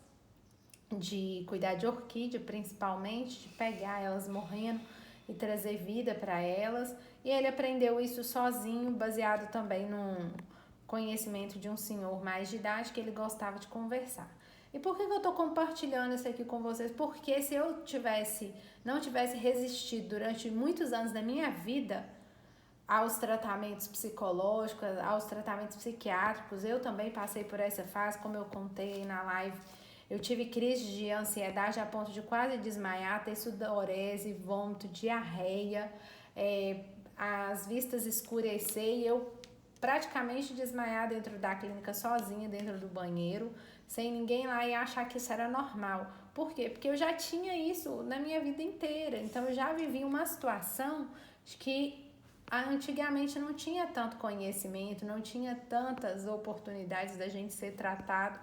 de cuidar de orquídea principalmente, de pegar elas morrendo e trazer vida para elas. E ele aprendeu isso sozinho, baseado também num conhecimento de um senhor mais de idade que ele gostava de conversar. E por que eu estou compartilhando isso aqui com vocês? Porque se eu não tivesse resistido durante muitos anos da minha vida aos tratamentos psicológicos, aos tratamentos psiquiátricos, eu também passei por essa fase, como eu contei na live. Eu tive crise de ansiedade a ponto de quase desmaiar, ter sudorese, vômito, diarreia, as vistas escurecer e eu praticamente desmaiar dentro da clínica sozinha, dentro do banheiro, sem ninguém lá e achar que isso era normal. Por quê? Porque eu já tinha isso na minha vida inteira. Então eu já vivi uma situação de que antigamente não tinha tanto conhecimento, não tinha tantas oportunidades da gente ser tratado.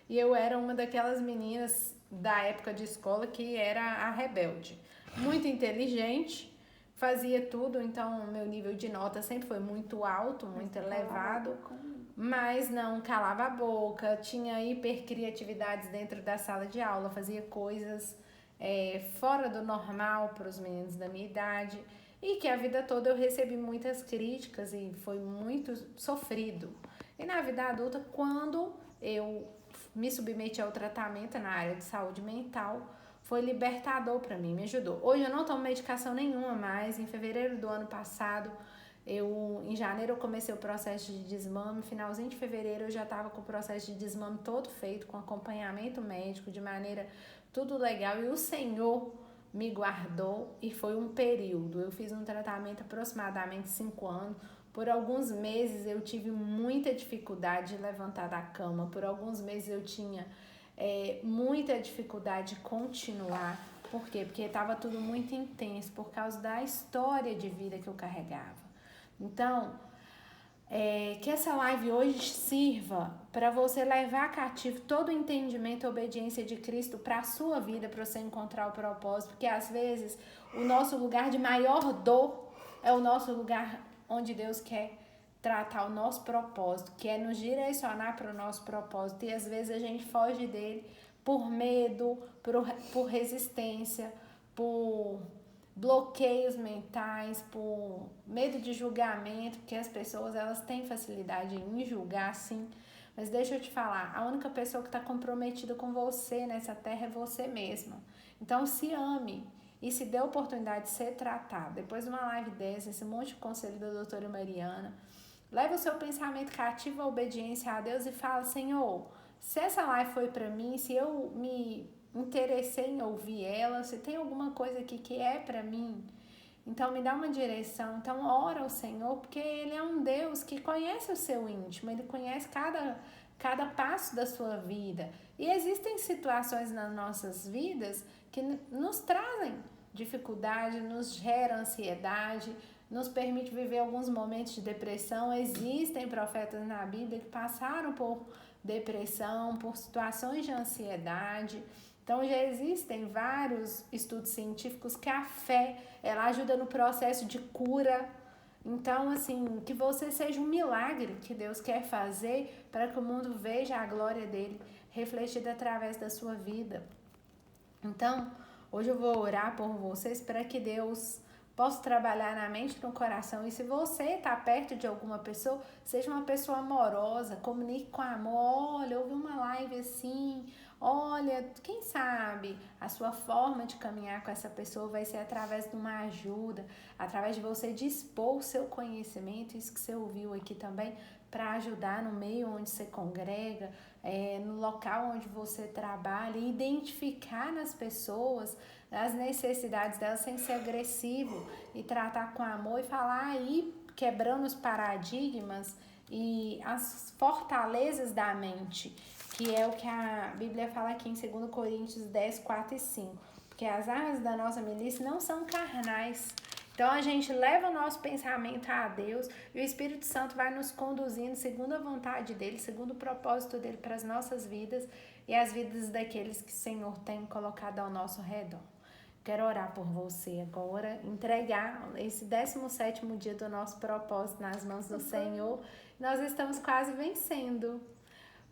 E eu era uma daquelas meninas da época de escola que era a rebelde. Muito inteligente, fazia tudo, então meu nível de nota sempre foi muito alto, muito elevado, mas não calava a boca, tinha hipercriatividades dentro da sala de aula, fazia coisas fora do normal para os meninos da minha idade e que a vida toda eu recebi muitas críticas e foi muito sofrido. E na vida adulta, quando eu me submeti ao tratamento na área de saúde mental, foi libertador para mim, me ajudou. Hoje eu não tomo medicação nenhuma mais. Em fevereiro do ano passado, em janeiro eu comecei o processo de desmame, finalzinho de fevereiro eu já estava com o processo de desmame todo feito, com acompanhamento médico, de maneira tudo legal. E o Senhor me guardou e foi um período. Eu fiz um tratamento aproximadamente 5 anos. Por alguns meses eu tive muita dificuldade de levantar da cama. Por alguns meses eu tinha muita dificuldade de continuar. Por quê? Porque estava tudo muito intenso por causa da história de vida que eu carregava. Então, que essa live hoje sirva para você levar cativo todo o entendimento e obediência de Cristo para a sua vida, para você encontrar o propósito. Porque às vezes o nosso lugar de maior dor é o nosso lugar onde Deus quer tratar o nosso propósito, que é nos direcionar para o nosso propósito. E às vezes a gente foge dele por medo, por resistência, por bloqueios mentais, por medo de julgamento, porque as pessoas elas têm facilidade em julgar, sim. Mas deixa eu te falar, a única pessoa que está comprometida com você nessa terra é você mesma. Então se ame e se dê a oportunidade de ser tratado. Depois de uma live dessa, esse monte de conselho da doutora Mariana, leve o seu pensamento cativo à obediência a Deus e fala: Senhor, se essa live foi para mim, se eu me interessei em ouvir ela, se tem alguma coisa aqui que é para mim, então me dá uma direção. Então ora ao Senhor, porque Ele é um Deus que conhece o seu íntimo, Ele conhece cada passo da sua vida. E existem situações nas nossas vidas que nos trazem dificuldade, nos gera ansiedade, nos permite viver alguns momentos de depressão. Existem profetas na Bíblia que passaram por depressão, por situações de ansiedade. Então já existem vários estudos científicos que a fé, ela ajuda no processo de cura. Então, assim, que você seja um milagre que Deus quer fazer para que o mundo veja a glória dele refletida através da sua vida. Então, hoje eu vou orar por vocês para que Deus possa trabalhar na mente e no coração. E se você está perto de alguma pessoa, seja uma pessoa amorosa, comunique com amor. Olha, eu vi uma live assim. Olha, quem sabe a sua forma de caminhar com essa pessoa vai ser através de uma ajuda, através de você dispor o seu conhecimento, isso que você ouviu aqui também, para ajudar no meio onde você congrega, no local onde você trabalha, e identificar nas pessoas as necessidades delas sem ser agressivo e tratar com amor e falar aí, quebrando os paradigmas e as fortalezas da mente, que é o que a Bíblia fala aqui em 2 Coríntios 10, 4 e 5. Porque as armas da nossa milícia não são carnais. Então a gente leva o nosso pensamento a Deus e o Espírito Santo vai nos conduzindo segundo a vontade dele, segundo o propósito dele para as nossas vidas e as vidas daqueles que o Senhor tem colocado ao nosso redor. Quero orar por você agora, entregar esse 17º dia do nosso propósito nas mãos do Senhor. Nós estamos quase vencendo.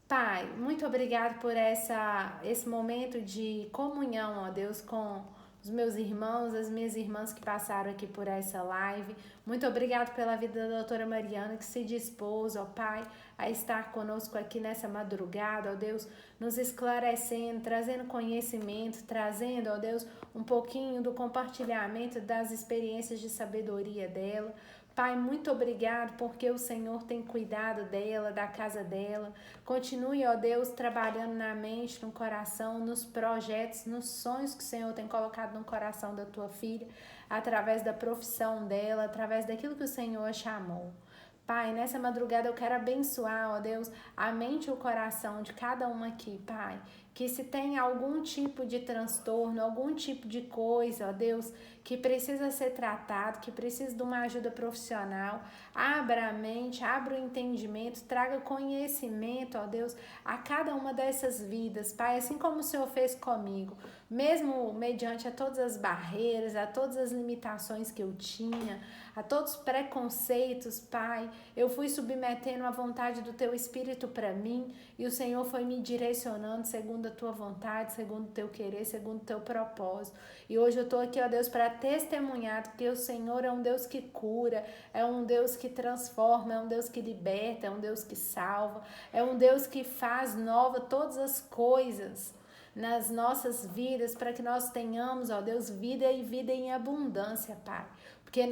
Pai, muito obrigado por esse momento de comunhão, ó Deus, com os meus irmãos, as minhas irmãs que passaram aqui por essa live. Muito obrigado pela vida da doutora Mariana, que se dispôs, ó Pai, a estar conosco aqui nessa madrugada, ó Deus, nos esclarecendo, trazendo conhecimento, trazendo, ó Deus, um pouquinho do compartilhamento das experiências de sabedoria dela. Pai, muito obrigado porque o Senhor tem cuidado dela, da casa dela. Continue, ó Deus, trabalhando na mente, no coração, nos projetos, nos sonhos que o Senhor tem colocado no coração da tua filha, através da profissão dela, através daquilo que o Senhor a chamou. Pai, nessa madrugada eu quero abençoar, ó Deus, a mente e o coração de cada uma aqui, Pai. Que se tem algum tipo de transtorno, algum tipo de coisa, ó Deus, que precisa ser tratado, que precisa de uma ajuda profissional, abra a mente, abra o entendimento, traga conhecimento, ó Deus, a cada uma dessas vidas, Pai, assim como o Senhor fez comigo, mesmo mediante a todas as barreiras, a todas as limitações que eu tinha, a todos os preconceitos, Pai, eu fui submetendo à vontade do Teu Espírito para mim e o Senhor foi me direcionando segundo a Tua vontade, segundo o Teu querer, segundo o Teu propósito. E hoje eu estou aqui, ó Deus, para testemunhar que o Senhor é um Deus que cura, é um Deus que transforma, é um Deus que liberta, é um Deus que salva, é um Deus que faz nova todas as coisas nas nossas vidas, para que nós tenhamos, ó Deus, vida e vida em abundância, Pai. Porque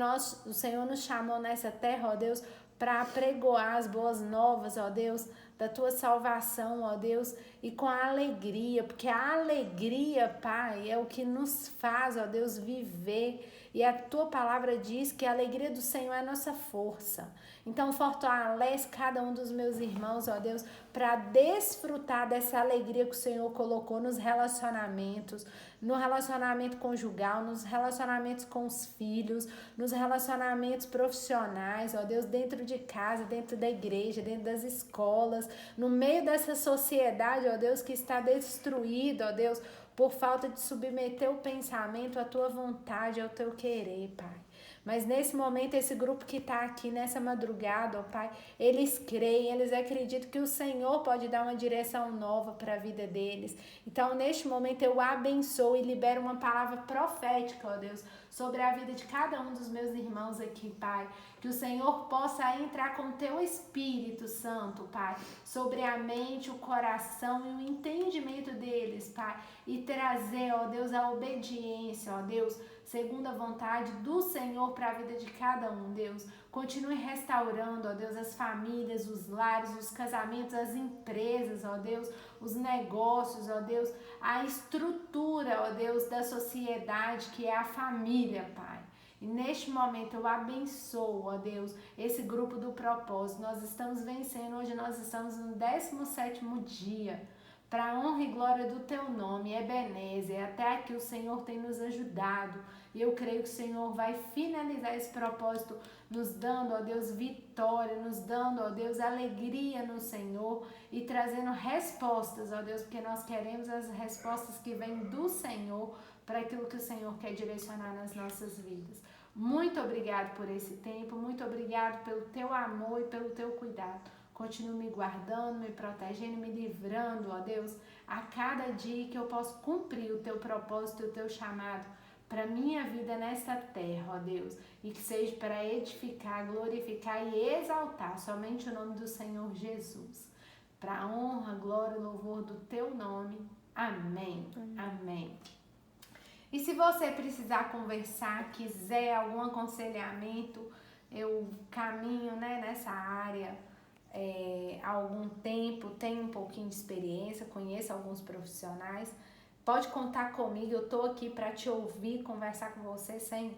o Senhor nos chamou nessa terra, ó Deus, para pregoar as boas novas, ó Deus, da tua salvação, ó Deus, e com a alegria, porque a alegria, Pai, é o que nos faz, ó Deus, viver. E a tua palavra diz que a alegria do Senhor é a nossa força. Então, fortalece cada um dos meus irmãos, ó Deus, para desfrutar dessa alegria que o Senhor colocou nos relacionamentos, no relacionamento conjugal, nos relacionamentos com os filhos, nos relacionamentos profissionais, ó Deus, dentro de casa, dentro da igreja, dentro das escolas, no meio dessa sociedade, ó Deus, que está destruída, ó Deus, por falta de submeter o pensamento à tua vontade, ao teu querer, Pai. Mas nesse momento, esse grupo que está aqui nessa madrugada, ó Pai, eles creem, eles acreditam que o Senhor pode dar uma direção nova para a vida deles. Então, neste momento, eu abençoo e libero uma palavra profética, ó Deus, sobre a vida de cada um dos meus irmãos aqui, Pai. Que o Senhor possa entrar com o teu Espírito Santo, Pai, sobre a mente, o coração e o entendimento deles, Pai, e trazer, ó Deus, a obediência, ó Deus, segundo a vontade do Senhor para a vida de cada um, Deus. Continue restaurando, ó Deus, as famílias, os lares, os casamentos, as empresas, ó Deus, os negócios, ó Deus, a estrutura, ó Deus, da sociedade que é a família, Pai. E neste momento eu abençoo, ó Deus, esse grupo do propósito. Nós estamos vencendo, hoje nós estamos no 17º dia, para a honra e glória do Teu nome, Ebenezer. Até aqui o Senhor tem nos ajudado e eu creio que o Senhor vai finalizar esse propósito, nos dando, ó Deus, vitória, nos dando, ó Deus, alegria no Senhor e trazendo respostas, ó Deus, porque nós queremos as respostas que vêm do Senhor para aquilo que o Senhor quer direcionar nas nossas vidas. Muito obrigado por esse tempo, muito obrigado pelo Teu amor e pelo Teu cuidado. Continue me guardando, me protegendo, me livrando, ó Deus, a cada dia que eu posso cumprir o Teu propósito e o Teu chamado para minha vida nesta terra, ó Deus, e que seja para edificar, glorificar e exaltar somente o nome do Senhor Jesus. Para a honra, glória e louvor do Teu nome. Amém. Amém. E se você precisar conversar, quiser algum aconselhamento, eu caminho, nessa área há algum tempo, tenho um pouquinho de experiência, conheço alguns profissionais. Pode contar comigo, eu estou aqui para te ouvir, conversar com você sem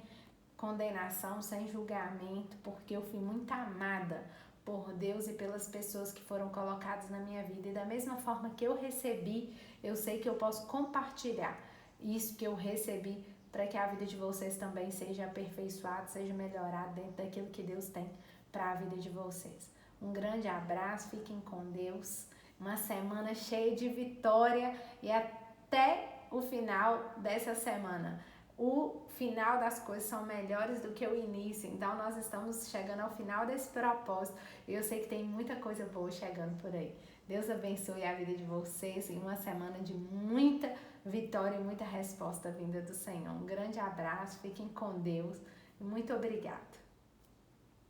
condenação, sem julgamento, porque eu fui muito amada por Deus e pelas pessoas que foram colocadas na minha vida. E da mesma forma que eu recebi, eu sei que eu posso compartilhar isso que eu recebi para que a vida de vocês também seja aperfeiçoada, seja melhorada dentro daquilo que Deus tem para a vida de vocês. Um grande abraço, fiquem com Deus, uma semana cheia de vitória e até o final dessa semana. O final das coisas são melhores do que o início, então nós estamos chegando ao final desse propósito e eu sei que tem muita coisa boa chegando por aí. Deus abençoe a vida de vocês e uma semana de muita vitória e muita resposta vinda do Senhor. Um grande abraço, fiquem com Deus e muito obrigada.